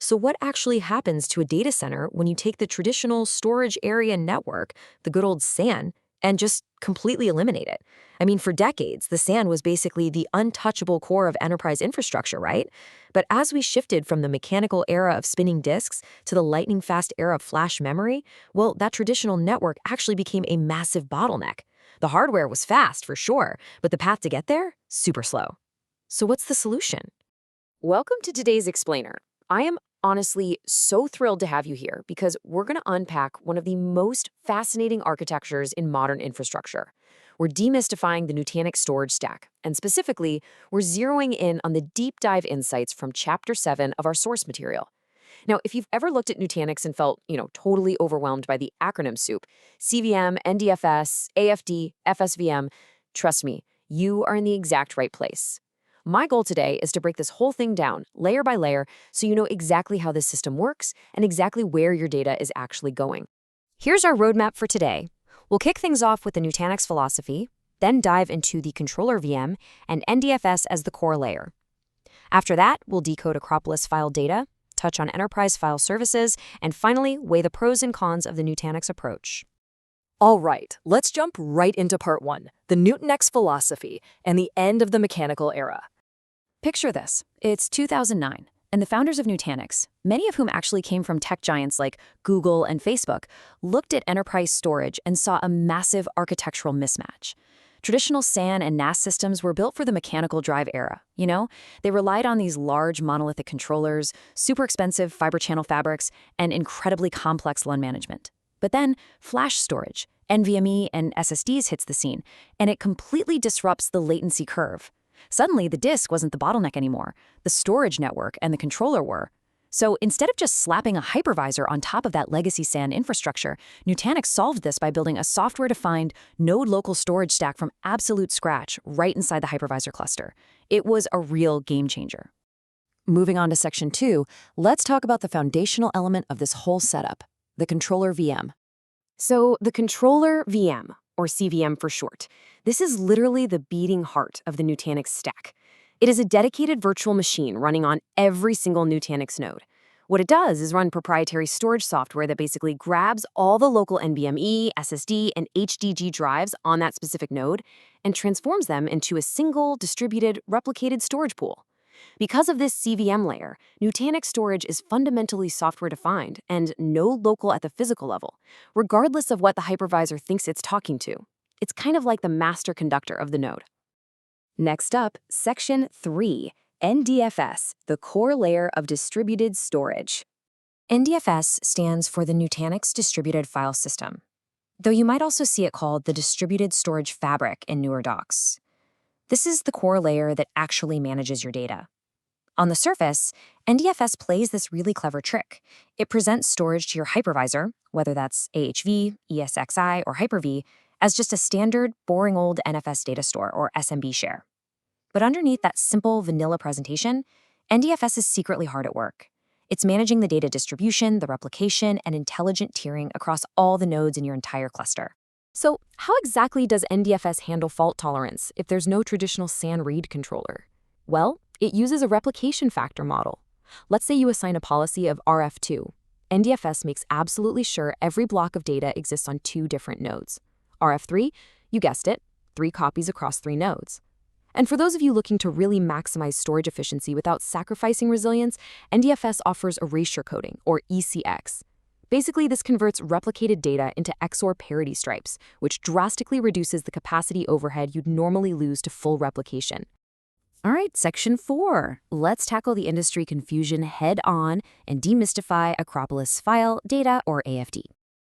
So what actually happens to a data center when you take the traditional storage area network, the good old SAN, and just completely eliminate it? I mean, for decades, the SAN was basically the untouchable core of enterprise infrastructure, right? But as we shifted from the mechanical era of spinning disks to the lightning-fast era of flash memory, well, that traditional network actually became a massive bottleneck. The hardware was fast, for sure, but the path to get there, super slow. So what's the solution? Welcome to today's Explainer. I am honestly so thrilled to have you here because we're going to unpack one of the most fascinating architectures in modern infrastructure. We're demystifying the Nutanix storage stack, and specifically, we're zeroing in on the deep dive insights from Chapter 7 of our source material. Now, if you've ever looked at Nutanix and felt, totally overwhelmed by the acronym soup, CVM, NDFS, AFD, FSVM, trust me, you are in the exact right place. My goal today is to break this whole thing down, layer by layer, so you know exactly how this system works and exactly where your data is actually going. Here's our roadmap for today. We'll kick things off with the Nutanix philosophy, then dive into the controller VM and NDFS as the core layer. After that, we'll decode Acropolis file data, touch on enterprise file services, and finally, weigh the pros and cons of the Nutanix approach. All right, let's jump right into part 1, the Nutanix philosophy and the end of the mechanical era. Picture this. It's 2009, and the founders of Nutanix, many of whom actually came from tech giants like Google and Facebook, looked at enterprise storage and saw a massive architectural mismatch. Traditional SAN and NAS systems were built for the mechanical drive era, They relied on these large monolithic controllers, super expensive fiber channel fabrics, and incredibly complex LUN management. But then flash storage, NVMe and SSDs hits the scene, and it completely disrupts the latency curve. Suddenly, the disk wasn't the bottleneck anymore. The storage network and the controller were. So instead of just slapping a hypervisor on top of that legacy SAN infrastructure, Nutanix solved this by building a software-defined node local storage stack from absolute scratch right inside the hypervisor cluster. It was a real game changer. Moving on to section 2, let's talk about the foundational element of this whole setup, the controller VM. So the controller VM, or CVM for short, this is literally the beating heart of the Nutanix stack. It is a dedicated virtual machine running on every single Nutanix node. What it does is run proprietary storage software that basically grabs all the local NVMe, SSD, and HDD drives on that specific node and transforms them into a single, distributed, replicated storage pool. Because of this CVM layer, Nutanix storage is fundamentally software-defined and no local at the physical level, regardless of what the hypervisor thinks it's talking to. It's kind of like the master conductor of the node. Next up, Section 3, NDFS, the core layer of distributed storage. NDFS stands for the Nutanix Distributed File System, though you might also see it called the Distributed Storage Fabric in newer docs. This is the core layer that actually manages your data. On the surface, NDFS plays this really clever trick. It presents storage to your hypervisor, whether that's AHV, ESXi, or Hyper-V, as just a standard, boring old NFS data store, or SMB share. But underneath that simple, vanilla presentation, NDFS is secretly hard at work. It's managing the data distribution, the replication, and intelligent tiering across all the nodes in your entire cluster. So how exactly does NDFS handle fault tolerance if there's no traditional SAN read controller? Well, it uses a replication factor model. Let's say you assign a policy of RF-2. NDFS makes absolutely sure every block of data exists on 2 different nodes. RF-3, you guessed it, 3 copies across 3 nodes. And for those of you looking to really maximize storage efficiency without sacrificing resilience, NDFS offers erasure coding, or ECX. Basically, this converts replicated data into XOR parity stripes, which drastically reduces the capacity overhead you'd normally lose to full replication. All right, section 4. Let's tackle the industry confusion head-on and demystify Acropolis file data, or AFD.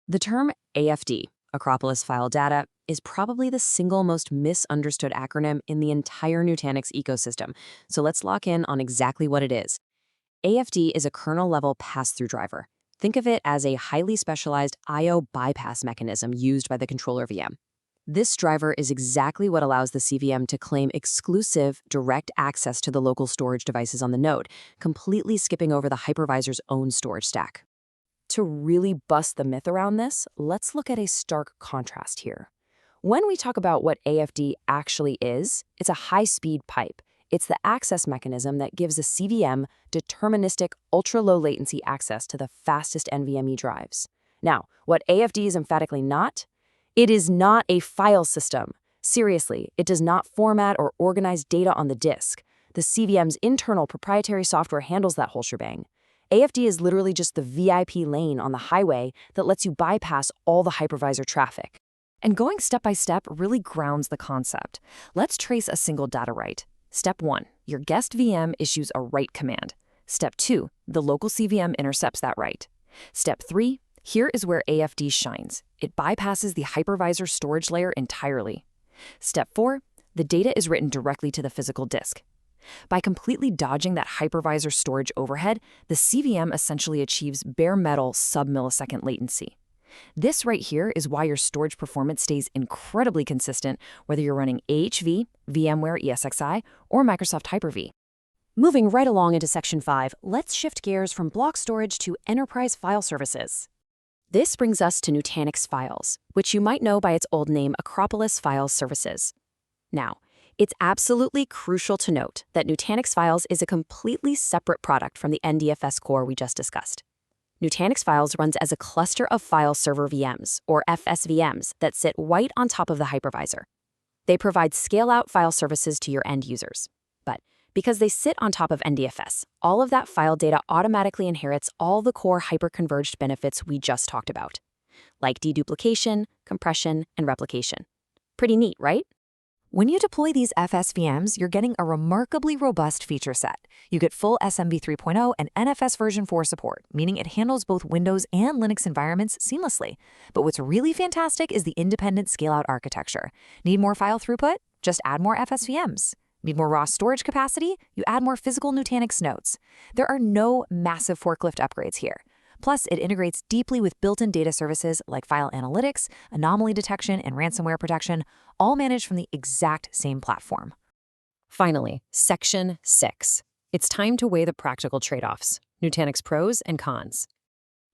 The term AFD, Acropolis file data, is probably the single most misunderstood acronym in the entire Nutanix ecosystem, so let's lock in on exactly what it is. AFD is a kernel-level pass-through driver. Think of it as a highly specialized I/O bypass mechanism used by the controller VM. This driver is exactly what allows the CVM to claim exclusive, direct access to the local storage devices on the node, completely skipping over the hypervisor's own storage stack. To really bust the myth around this, let's look at a stark contrast here. When we talk about what AFD actually is, it's a high-speed pipe. It's the access mechanism that gives a CVM deterministic, ultra-low latency access to the fastest NVMe drives. Now, what AFD is emphatically not? It is not a file system. Seriously, it does not format or organize data on the disk. The CVM's internal proprietary software handles that whole shebang. AFD is literally just the VIP lane on the highway that lets you bypass all the hypervisor traffic. And going step by step really grounds the concept. Let's trace a single data write. Step 1, your guest VM issues a write command. Step 2, the local CVM intercepts that write. Step 3, here is where AFD shines. It bypasses the hypervisor storage layer entirely. Step 4, the data is written directly to the physical disk. By completely dodging that hypervisor storage overhead, the CVM essentially achieves bare metal sub-millisecond latency. This right here is why your storage performance stays incredibly consistent whether you're running AHV, VMware ESXi, or Microsoft Hyper-V. Moving right along into Section 5, let's shift gears from block storage to enterprise file services. This brings us to Nutanix Files, which you might know by its old name Acropolis File Services. Now, it's absolutely crucial to note that Nutanix Files is a completely separate product from the NDFS core we just discussed. Nutanix Files runs as a cluster of file server VMs, or FSVMs, that sit right on top of the hypervisor. They provide scale-out file services to your end users. But because they sit on top of NDFS, all of that file data automatically inherits all the core hyper-converged benefits we just talked about, like deduplication, compression, and replication. Pretty neat, right? When you deploy these FSVMs, you're getting a remarkably robust feature set. You get full SMB 3.0 and NFS version 4 support, meaning it handles both Windows and Linux environments seamlessly. But what's really fantastic is the independent scale-out architecture. Need more file throughput? Just add more FSVMs. Need more raw storage capacity? You add more physical Nutanix nodes. There are no massive forklift upgrades here. Plus, it integrates deeply with built-in data services like file analytics, anomaly detection, and ransomware protection, all managed from the exact same platform. Finally, Section 6. It's time to weigh the practical trade-offs, Nutanix pros and cons.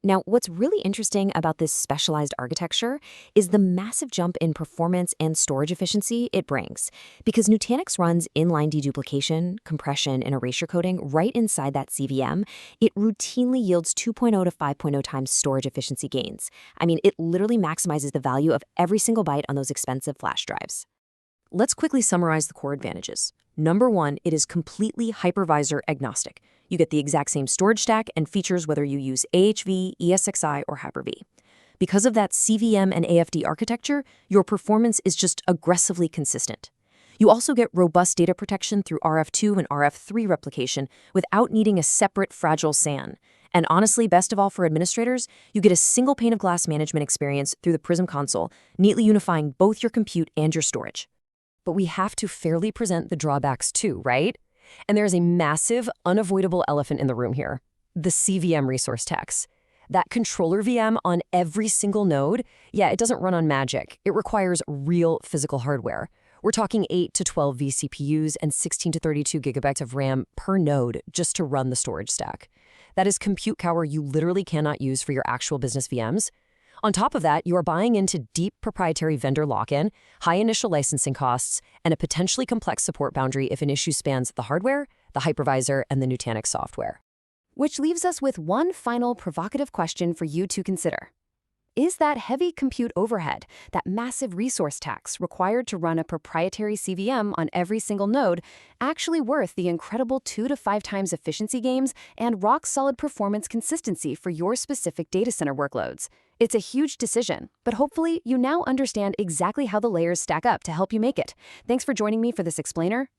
Now, what's really interesting about this specialized architecture is the massive jump in performance and storage efficiency it brings. Because Nutanix runs inline deduplication, compression, and erasure coding right inside that CVM, it routinely yields 2.0 to 5.0 times storage efficiency gains. I mean, it literally maximizes the value of every single byte on those expensive flash drives. Let's quickly summarize the core advantages. Number 1, it is completely hypervisor agnostic. You get the exact same storage stack and features whether you use AHV, ESXi, or Hyper-V. Because of that CVM and AFD architecture, your performance is just aggressively consistent. You also get robust data protection through RF-2 and RF-3 replication without needing a separate fragile SAN. And honestly, best of all for administrators, you get a single pane of glass management experience through the Prism console, neatly unifying both your compute and your storage. But we have to fairly present the drawbacks too, right? And there's a massive, unavoidable elephant in the room here, the CVM resource tax. That controller VM on every single node, yeah, it doesn't run on magic. It requires real physical hardware. We're talking 8 to 12 vCPUs and 16 to 32 gigabytes of RAM per node just to run the storage stack. That is compute power you literally cannot use for your actual business VMs. On top of that, you are buying into deep proprietary vendor lock-in, high initial licensing costs, and a potentially complex support boundary if an issue spans the hardware, the hypervisor, and the Nutanix software. Which leaves us with one final provocative question for you to consider. Is that heavy compute overhead, that massive resource tax required to run a proprietary CVM on every single node, actually worth the incredible 2 to 5 times efficiency gains and rock-solid performance consistency for your specific data center workloads? It's a huge decision, but hopefully you now understand exactly how the layers stack up to help you make it. Thanks for joining me for this explainer.